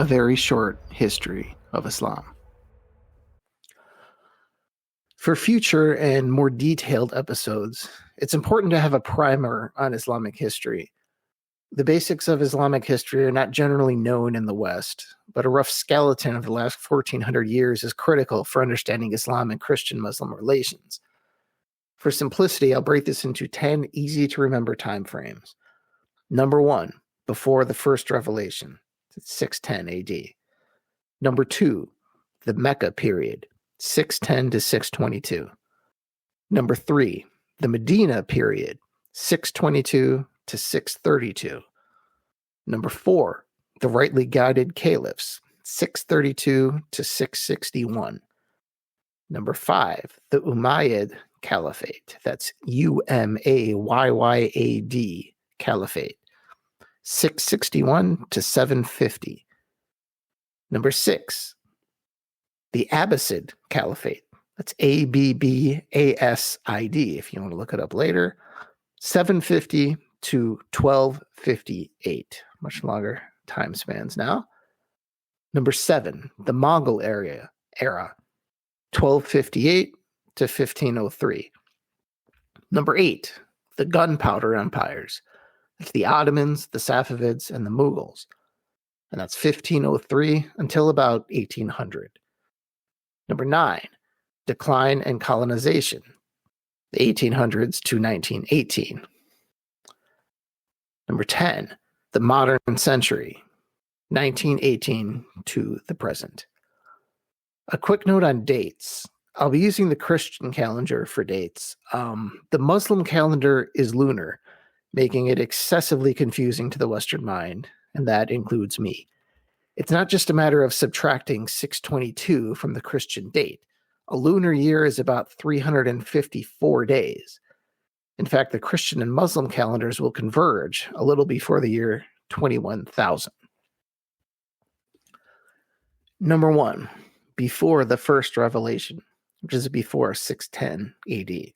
A very short history of Islam. For future and more detailed episodes, it's important to have a primer on Islamic history. The basics of Islamic history are not generally known in the West, but a rough skeleton of the last 1400 years is critical for understanding Islam and Christian-Muslim relations. For simplicity, I'll break this into 10 easy-to-remember time frames. Number 1, before the first revelation, 610 AD. Number 2, the Mecca period, 610 to 622. Number 3, the Medina period, 622 to 632. Number 4, the rightly guided caliphs, 632 to 661. Number 5, the Umayyad Caliphate, that's Umayyad Caliphate, 661 to 750. Number 6, the Abbasid Caliphate, that's Abbasid, if you want to look it up later, 750 to 1258. Much longer time spans now. Number 7, the Mongol Era, 1258 to 1503. Number 8, the Gunpowder Empires. It's the Ottomans, the Safavids, and the Mughals. And that's 1503 until about 1800. Number 9, decline and colonization, the 1800s to 1918. Number 10, the modern century, 1918 to the present. A quick note on dates. I'll be using the Christian calendar for dates. The Muslim calendar is lunar, making it excessively confusing to the Western mind, and that includes me. It's not just a matter of subtracting 622 from the Christian date. A lunar year is about 354 days. In fact, the Christian and Muslim calendars will converge a little before the year 21,000. Number 1, before the first revelation, which is before 610 AD.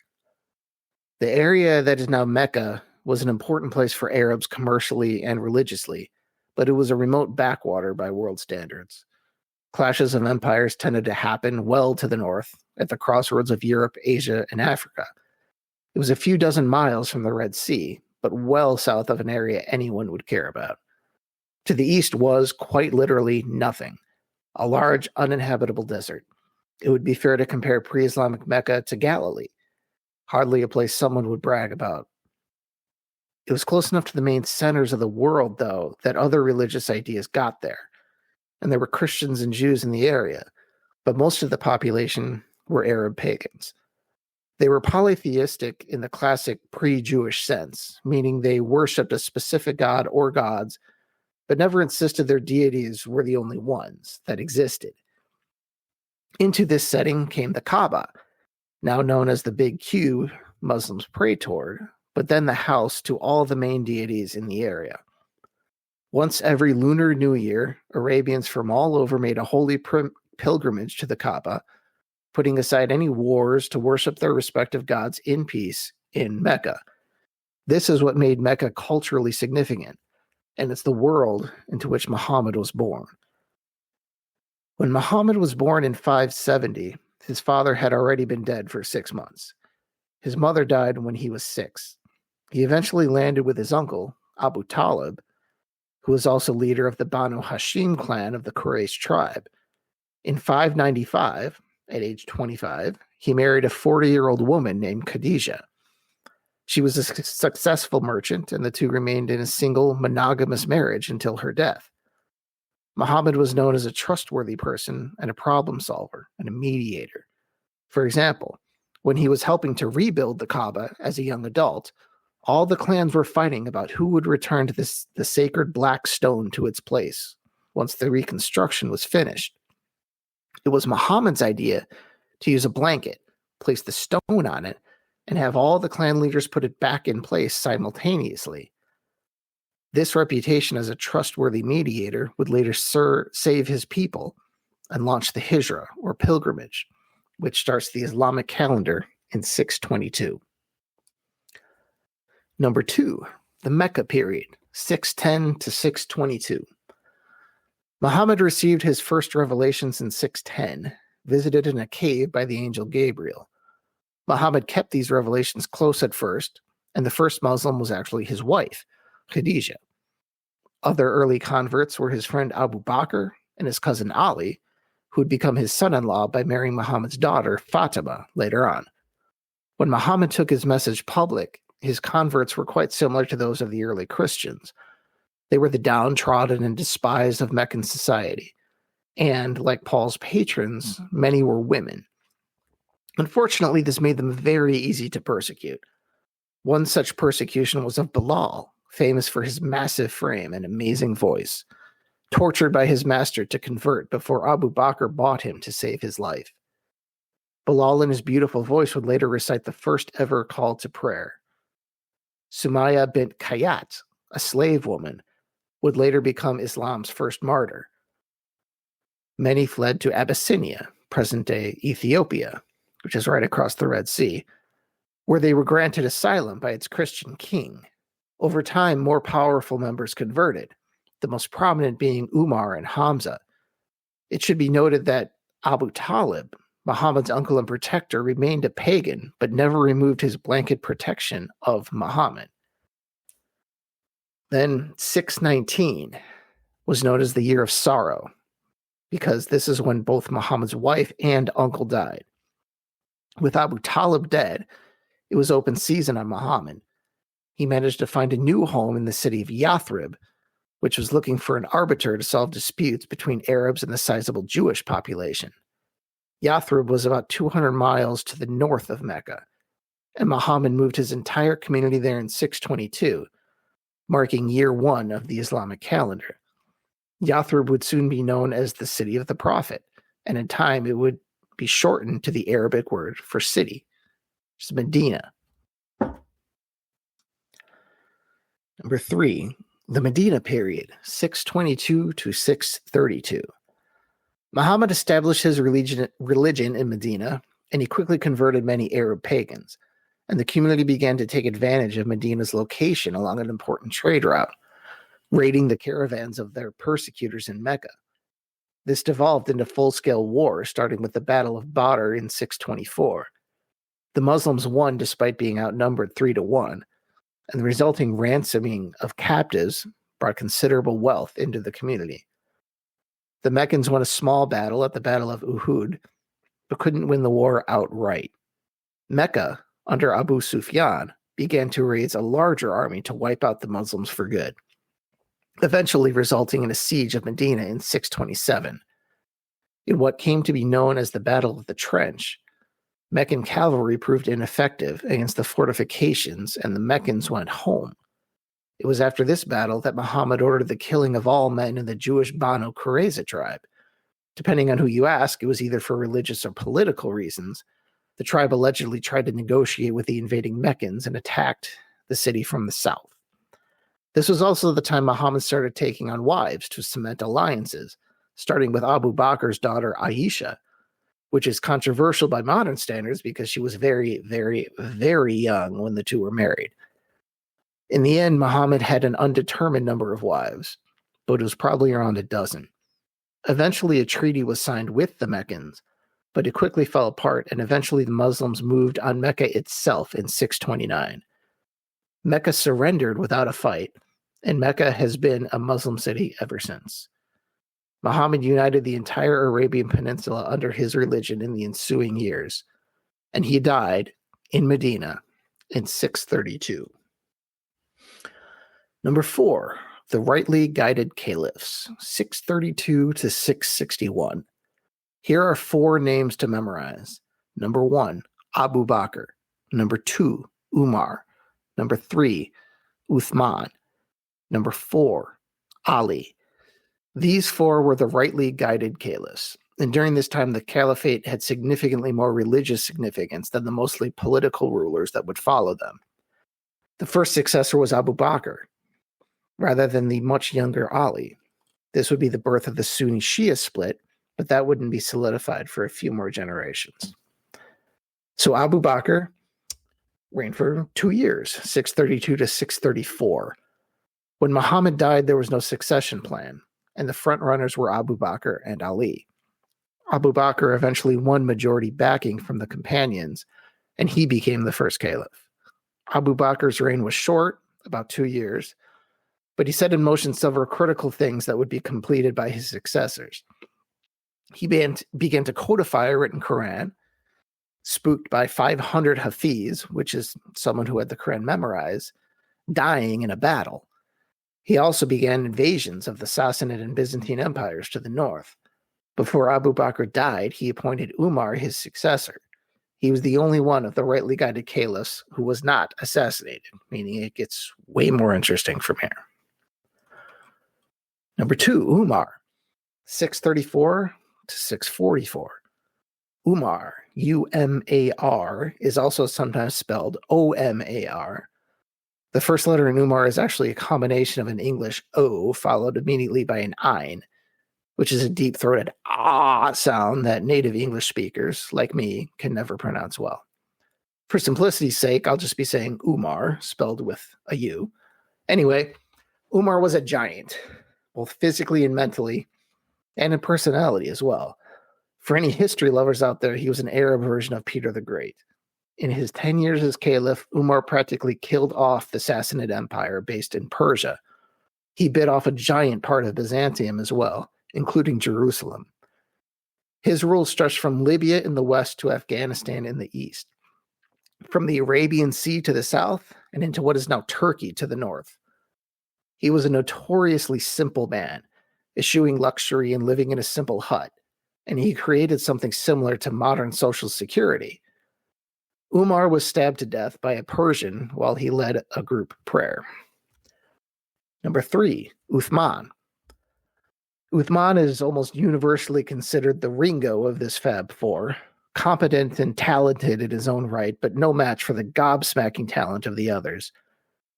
The area that is now Mecca was an important place for Arabs commercially and religiously, but it was a remote backwater by world standards. Clashes of empires tended to happen well to the north, at the crossroads of Europe, Asia, and Africa. It was a few dozen miles from the Red Sea, but well south of an area anyone would care about. To the east was, quite literally, nothing. A large, uninhabitable desert. It would be fair to compare pre-Islamic Mecca to Galilee. Hardly a place someone would brag about. It was close enough to the main centers of the world, though, that other religious ideas got there. And there were Christians and Jews in the area, but most of the population were Arab pagans. They were polytheistic in the classic pre-Jewish sense, meaning they worshipped a specific god or gods, but never insisted their deities were the only ones that existed. Into this setting came the Kaaba, now known as the Big Q Muslims pray toward, but then the house to all the main deities in the area. Once every Lunar New Year, Arabians from all over made a holy pilgrimage to the Kaaba, putting aside any wars to worship their respective gods in peace in Mecca. This is what made Mecca culturally significant, and it's the world into which Muhammad was born. When Muhammad was born in 570, his father had already been dead for 6 months. His mother died when he was 6. He eventually landed with his uncle, Abu Talib, who was also leader of the Banu Hashim clan of the Quraysh tribe. In 595, at age 25, he married a 40-year-old woman named Khadijah. She was a successful merchant, and the two remained in a single monogamous marriage until her death. Muhammad was known as a trustworthy person and a problem solver and a mediator. For example, when he was helping to rebuild the Kaaba as a young adult, all the clans were fighting about who would return to the sacred black stone to its place once the reconstruction was finished. It was Muhammad's idea to use a blanket, place the stone on it, and have all the clan leaders put it back in place simultaneously. This reputation as a trustworthy mediator would later save his people and launch the Hijra, or pilgrimage, which starts the Islamic calendar in 622. Number 2, the Mecca period, 610 to 622. Muhammad received his first revelations in 610, visited in a cave by the angel Gabriel. Muhammad kept these revelations close at first, and the first Muslim was actually his wife, Khadijah. Other early converts were his friend Abu Bakr and his cousin Ali, who would become his son-in-law by marrying Muhammad's daughter, Fatima, later on. When Muhammad took his message public, his converts were quite similar to those of the early Christians. They were the downtrodden and despised of Meccan society, and, like Paul's patrons, many were women. Unfortunately, this made them very easy to persecute. One such persecution was of Bilal, famous for his massive frame and amazing voice, tortured by his master to convert before Abu Bakr bought him to save his life. Bilal in his beautiful voice would later recite the first ever call to prayer. Sumaya bint Kayat, a slave woman, would later become Islam's first martyr. Many fled to Abyssinia, present-day Ethiopia, which is right across the Red Sea, where they were granted asylum by its Christian king. Over time, more powerful members converted, the most prominent being Umar and Hamza. It should be noted that Abu Talib, Muhammad's uncle and protector, remained a pagan, but never removed his blanket protection of Muhammad. Then 619 was known as the Year of Sorrow, because this is when both Muhammad's wife and uncle died. With Abu Talib dead, it was open season on Muhammad. He managed to find a new home in the city of Yathrib, which was looking for an arbiter to solve disputes between Arabs and the sizable Jewish population. Yathrib was about 200 miles to the north of Mecca, and Muhammad moved his entire community there in 622, marking year 1 of the Islamic calendar. Yathrib would soon be known as the City of the Prophet, and in time it would be shortened to the Arabic word for city, which is Medina. Number 3, the Medina period, 622 to 632. Muhammad established his religion in Medina, and he quickly converted many Arab pagans, and the community began to take advantage of Medina's location along an important trade route, raiding the caravans of their persecutors in Mecca. This devolved into full-scale war, starting with the Battle of Badr in 624. The Muslims won despite being outnumbered 3-1, and the resulting ransoming of captives brought considerable wealth into the community. The Meccans won a small battle at the Battle of Uhud, but couldn't win the war outright. Mecca, under Abu Sufyan, began to raise a larger army to wipe out the Muslims for good, eventually resulting in a siege of Medina in 627. In what came to be known as the Battle of the Trench, Meccan cavalry proved ineffective against the fortifications, and the Meccans went home. It was after this battle that Muhammad ordered the killing of all men in the Jewish Banu Qurayza tribe. Depending on who you ask, it was either for religious or political reasons. The tribe allegedly tried to negotiate with the invading Meccans and attacked the city from the south. This was also the time Muhammad started taking on wives to cement alliances, starting with Abu Bakr's daughter Aisha, which is controversial by modern standards because she was very, very, very young when the two were married. In the end, Muhammad had an undetermined number of wives, but it was probably around a dozen. Eventually, a treaty was signed with the Meccans, but it quickly fell apart, and eventually the Muslims moved on Mecca itself in 629. Mecca surrendered without a fight, and Mecca has been a Muslim city ever since. Muhammad united the entire Arabian Peninsula under his religion in the ensuing years, and he died in Medina in 632. Number 4, the rightly guided caliphs, 632 to 661. Here are 4 names to memorize. Number 1, Abu Bakr. Number 2, Umar. Number 3, Uthman. Number 4, Ali. These 4 were the rightly guided caliphs, and during this time the caliphate had significantly more religious significance than the mostly political rulers that would follow them. The first successor was Abu Bakr, rather than the much younger Ali. This would be the birth of the Sunni-Shia split, but that wouldn't be solidified for a few more generations. So Abu Bakr reigned for 2 years, 632 to 634. When Muhammad died, there was no succession plan, and the frontrunners were Abu Bakr and Ali. Abu Bakr eventually won majority backing from the companions, and he became the first caliph. Abu Bakr's reign was short, about 2 years, but he set in motion several critical things that would be completed by his successors. He began to codify a written Quran, spooked by 500 Hafiz, which is someone who had the Quran memorized, dying in a battle. He also began invasions of the Sassanid and Byzantine empires to the north. Before Abu Bakr died, he appointed Umar his successor. He was the only one of the rightly guided caliphs who was not assassinated, meaning it gets way more interesting from here. Number 2, Umar, 634 to 644. Umar, U-M-A-R, is also sometimes spelled O-M-A-R. The first letter in Umar is actually a combination of an English O followed immediately by an Ein, which is a deep-throated ah sound that native English speakers, like me, can never pronounce well. For simplicity's sake, I'll just be saying Umar, spelled with a U. Anyway, Umar was a giant, both physically and mentally, and in personality as well. For any history lovers out there, he was an Arab version of Peter the Great. In his 10 years as caliph, Umar practically killed off the Sassanid Empire based in Persia. He bit off a giant part of Byzantium as well, including Jerusalem. His rule stretched from Libya in the west to Afghanistan in the east, from the Arabian Sea to the south, and into what is now Turkey to the north. He was a notoriously simple man, eschewing luxury and living in a simple hut, and he created something similar to modern social security. Umar was stabbed to death by a Persian while he led a group prayer. Number 3, Uthman. Uthman is almost universally considered the Ringo of this Fab Four, competent and talented in his own right, but no match for the gobsmacking talent of the others.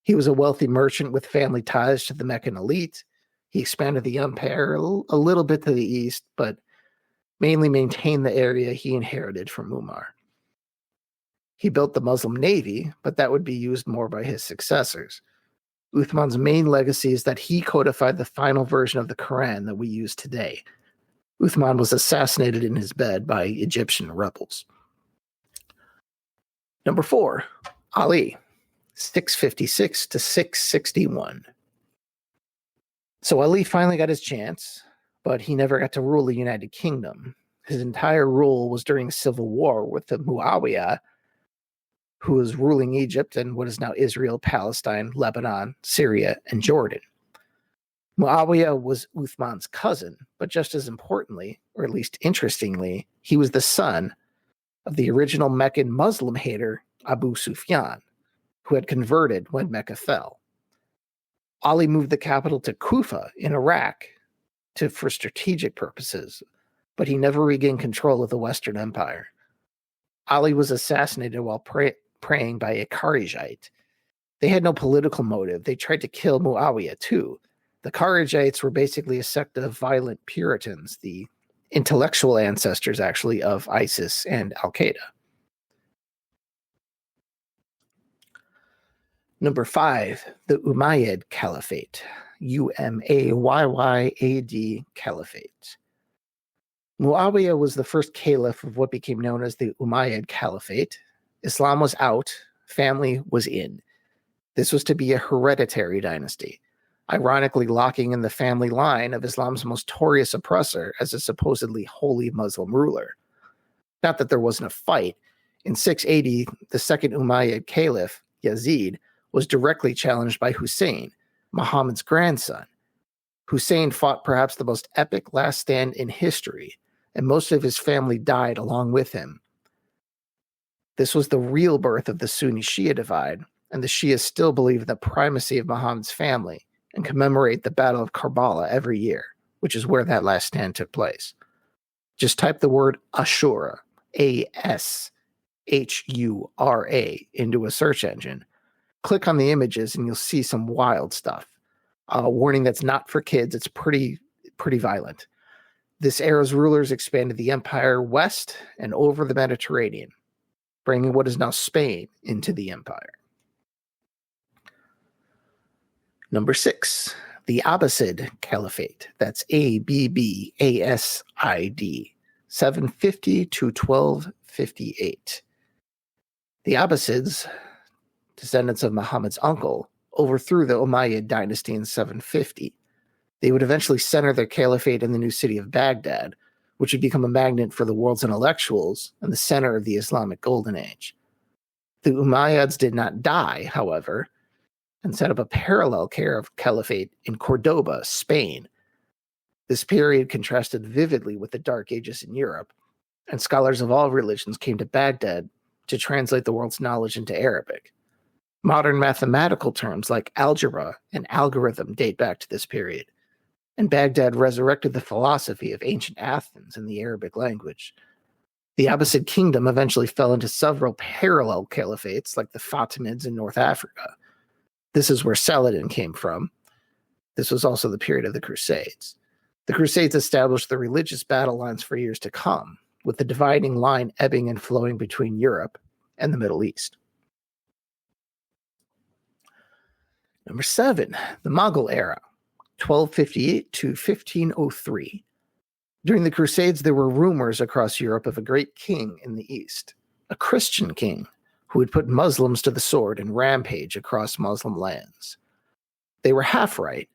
He was a wealthy merchant with family ties to the Meccan elite. He expanded the empire a little bit to the east, but mainly maintained the area he inherited from Umar. He built the Muslim navy, but that would be used more by his successors. Uthman's main legacy is that he codified the final version of the Quran that we use today. Uthman was assassinated in his bed by Egyptian rebels. Number 4, Ali, 656 to 661. So Ali finally got his chance, but he never got to rule the United Kingdom. His entire rule was during a civil war with the Umayyad, who was ruling Egypt and what is now Israel, Palestine, Lebanon, Syria, and Jordan. Muawiyah was Uthman's cousin, but just as importantly, or at least interestingly, he was the son of the original Meccan Muslim hater Abu Sufyan, who had converted when Mecca fell. Ali moved the capital to Kufa in Iraq for strategic purposes, but he never regained control of the Western Empire. Ali was assassinated while praying by a Kharijite. They had no political motive. They tried to kill Muawiyah too. The Kharijites were basically a sect of violent Puritans, the intellectual ancestors actually of ISIS and Al-Qaeda. Number 5, the Umayyad Caliphate, Umayyad Caliphate. Muawiyah was the first caliph of what became known as the Umayyad Caliphate. Islam was out, family was in. This was to be a hereditary dynasty, ironically locking in the family line of Islam's most notorious oppressor as a supposedly holy Muslim ruler. Not that there wasn't a fight. In 680, the second Umayyad caliph, Yazid, was directly challenged by Hussein, Muhammad's grandson. Hussein fought perhaps the most epic last stand in history, and most of his family died along with him. This was the real birth of the Sunni-Shia divide, and the Shias still believe in the primacy of Muhammad's family and commemorate the Battle of Karbala every year, which is where that last stand took place. Just type the word Ashura, A-S-H-U-R-A, into a search engine. Click on the images and you'll see some wild stuff. Warning, that's not for kids. It's pretty violent. This era's rulers expanded the empire west and over the Mediterranean, bringing what is now Spain into the empire. Number 6, The Abbasid Caliphate, that's Abbasid, 750 to 1258. The Abbasids, descendants of Muhammad's uncle, overthrew the Umayyad dynasty in 750. They would eventually center their caliphate in the new city of Baghdad, which would become a magnet for the world's intellectuals and the center of the Islamic Golden Age. The Umayyads did not die, however, and set up a parallel caliphate in Cordoba, Spain. This period contrasted vividly with the Dark Ages in Europe, and scholars of all religions came to Baghdad to translate the world's knowledge into Arabic. Modern mathematical terms like algebra and algorithm date back to this period, and Baghdad resurrected the philosophy of ancient Athens in the Arabic language. The Abbasid kingdom eventually fell into several parallel caliphates like the Fatimids in North Africa. This is where Saladin came from. This was also the period of the Crusades. The Crusades established the religious battle lines for years to come, with the dividing line ebbing and flowing between Europe and the Middle East. Number 7, the Mongol Era, 1258 to 1503. During the Crusades, there were rumors across Europe of a great king in the East, a Christian king who would put Muslims to the sword and rampage across Muslim lands. They were half right.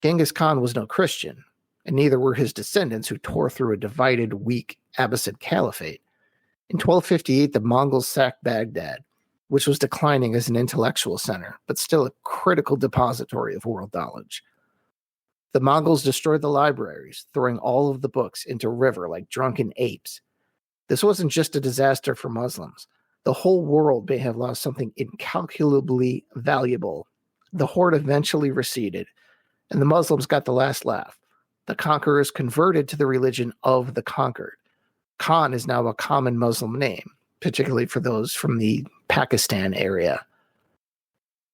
Genghis Khan was no Christian, and neither were his descendants who tore through a divided, weak Abbasid caliphate. In 1258, the Mongols sacked Baghdad, which was declining as an intellectual center, but still a critical depository of world knowledge. The Mongols destroyed the libraries, throwing all of the books into a river like drunken apes. This wasn't just a disaster for Muslims. The whole world may have lost something incalculably valuable. The horde eventually receded, and the Muslims got the last laugh. The conquerors converted to the religion of the conquered. Khan is now a common Muslim name, particularly for those from the Pakistan area.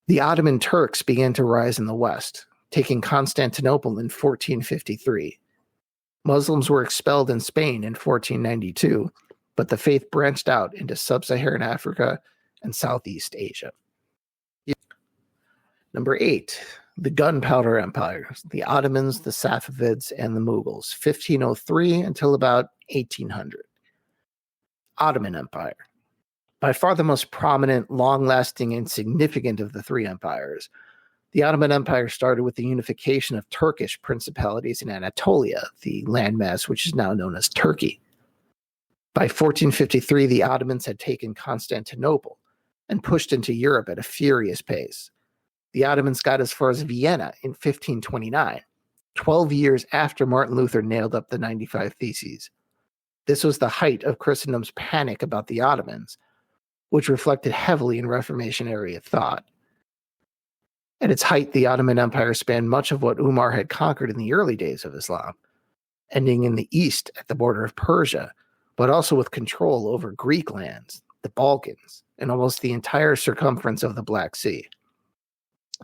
The Ottoman Turks began to rise in the West, taking Constantinople in 1453. Muslims were expelled in Spain in 1492, but the faith branched out into sub-Saharan Africa and Southeast Asia. Number 8, the Gunpowder Empires, the Ottomans, the Safavids, and the Mughals, 1503 until about 1800. Ottoman Empire. By far the most prominent, long-lasting, and significant of the three empires, the Ottoman Empire started with the unification of Turkish principalities in Anatolia, the landmass which is now known as Turkey. By 1453, the Ottomans had taken Constantinople and pushed into Europe at a furious pace. The Ottomans got as far as Vienna in 1529, 12 years after Martin Luther nailed up the 95 Theses. This was the height of Christendom's panic about the Ottomans, which reflected heavily in Reformation-era thought. At its height, the Ottoman Empire spanned much of what Umar had conquered in the early days of Islam, ending in the east at the border of Persia, but also with control over Greek lands, the Balkans, and almost the entire circumference of the Black Sea.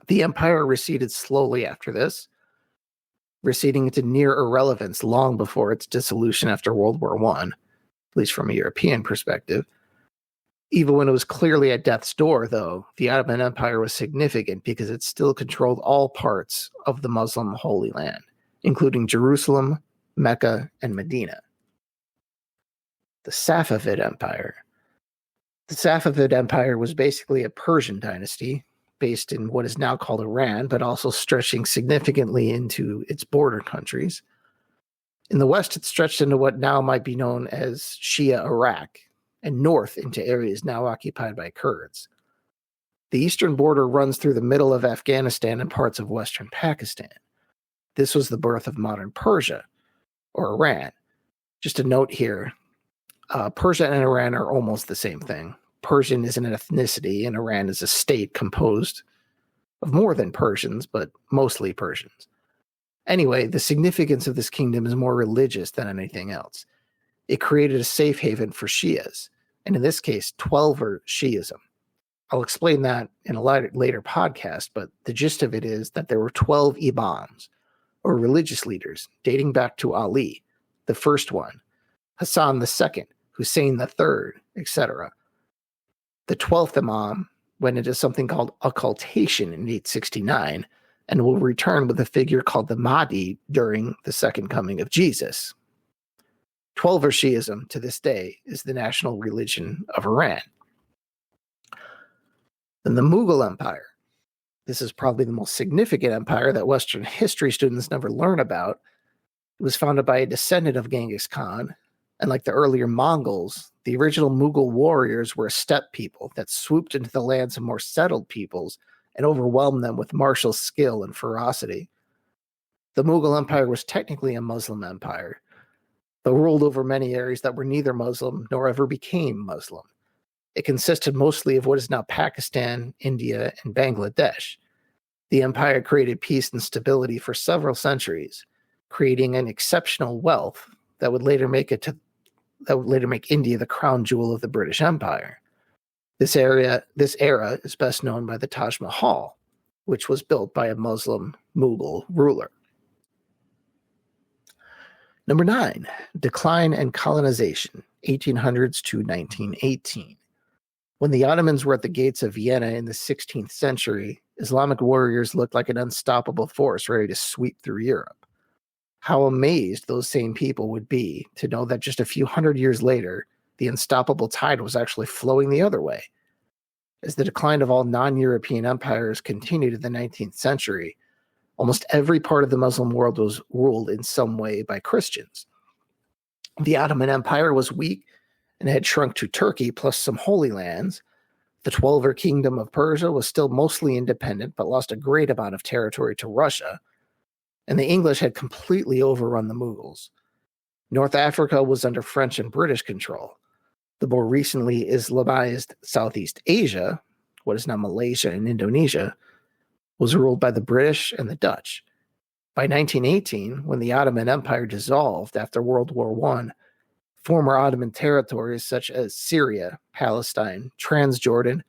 The empire receded slowly after this, receding into near irrelevance long before its dissolution after World War I, at least from a European perspective. Even when it was clearly at death's door, though, the Ottoman Empire was significant because it still controlled all parts of the Muslim Holy Land, including Jerusalem, Mecca, and Medina. The Safavid Empire. The Safavid Empire was basically a Persian dynasty based in what is now called Iran, but also stretching significantly into its border countries. In the west, it stretched into what now might be known as Shia Iraq, and north into areas now occupied by Kurds. The eastern border runs through the middle of Afghanistan and parts of western Pakistan. This was the birth of modern Persia, or Iran. Just a note here, Persia and Iran are almost the same thing. Persian is an ethnicity, and Iran is a state composed of more than Persians, but mostly Persians. Anyway, the significance of this kingdom is more religious than anything else. It created a safe haven for Shias, and in this case, Twelver Shiism. I'll explain that in a later podcast, but the gist of it is that there were 12 imams, or religious leaders, dating back to Ali, the first one, Hassan the second, Hussein the third, etc. The 12th imam went into something called occultation in 869, and will return with a figure called the Mahdi during the second coming of Jesus. Twelver Shi'ism to this day is the national religion of Iran. Then the Mughal Empire. This is probably the most significant empire that Western history students never learn about. It was founded by a descendant of Genghis Khan, and like the earlier Mongols, the original Mughal warriors were a steppe people that swooped into the lands of more settled peoples and overwhelmed them with martial skill and ferocity. The Mughal Empire was technically a Muslim empire, but ruled over many areas that were neither Muslim nor ever became Muslim. It consisted mostly of what is now Pakistan, India, and Bangladesh. The empire created peace and stability for several centuries, creating an exceptional wealth that would later make India the crown jewel of the British Empire. This era is best known by the Taj Mahal, which was built by a Muslim Mughal ruler. Number 9, decline and colonization, 1800s to 1918. When the Ottomans were at the gates of Vienna in the 16th century, Islamic warriors looked like an unstoppable force ready to sweep through Europe. How amazed those same people would be to know that just a few hundred years later, the unstoppable tide was actually flowing the other way. As the decline of all non-European empires continued in the 19th century, almost every part of the Muslim world was ruled in some way by Christians. The Ottoman Empire was weak and had shrunk to Turkey plus some Holy Lands. The Twelver Kingdom of Persia was still mostly independent but lost a great amount of territory to Russia. And the English had completely overrun the Mughals. North Africa was under French and British control. The more recently Islamized Southeast Asia, what is now Malaysia and Indonesia, was ruled by the British and the Dutch. By 1918, when the Ottoman Empire dissolved after World War I, former Ottoman territories such as Syria, Palestine, Transjordan,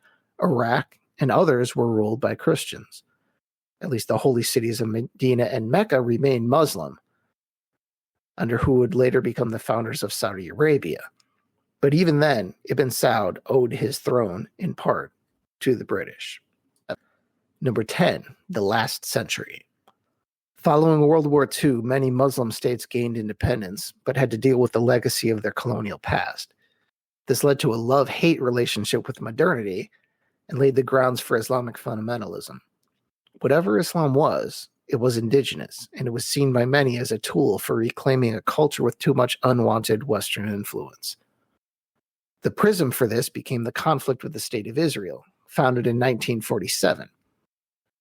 Iraq, and others were ruled by Christians. At least the holy cities of Medina and Mecca remained Muslim, under who would later become the founders of Saudi Arabia. But even then, Ibn Saud owed his throne, in part, to the British. Number 10, the last century. Following World War II, many Muslim states gained independence, but had to deal with the legacy of their colonial past. This led to a love-hate relationship with modernity and laid the grounds for Islamic fundamentalism. Whatever Islam was, it was indigenous, and it was seen by many as a tool for reclaiming a culture with too much unwanted Western influence. The prism for this became the conflict with the State of Israel, founded in 1947.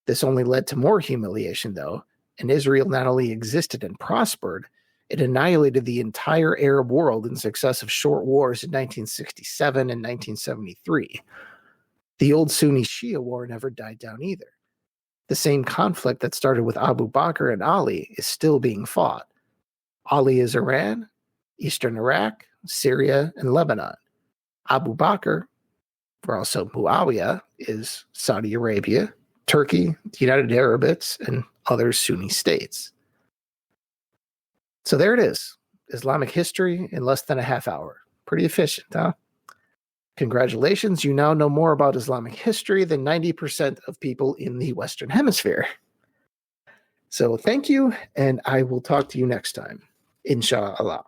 This only led to more humiliation, though, and Israel not only existed and prospered, it annihilated the entire Arab world in successive short wars in 1967 and 1973. The old Sunni-Shia war never died down either. The same conflict that started with Abu Bakr and Ali is still being fought. Ali is Iran, Eastern Iraq, Syria, and Lebanon. Abu Bakr, or also Muawiyah, is Saudi Arabia, Turkey, the United Arab Emirates, and other Sunni states. So there it is. Islamic history in less than a half hour. Pretty efficient, huh? Congratulations, you now know more about Islamic history than 90% of people in the Western Hemisphere. So thank you, and I will talk to you next time. Inshallah.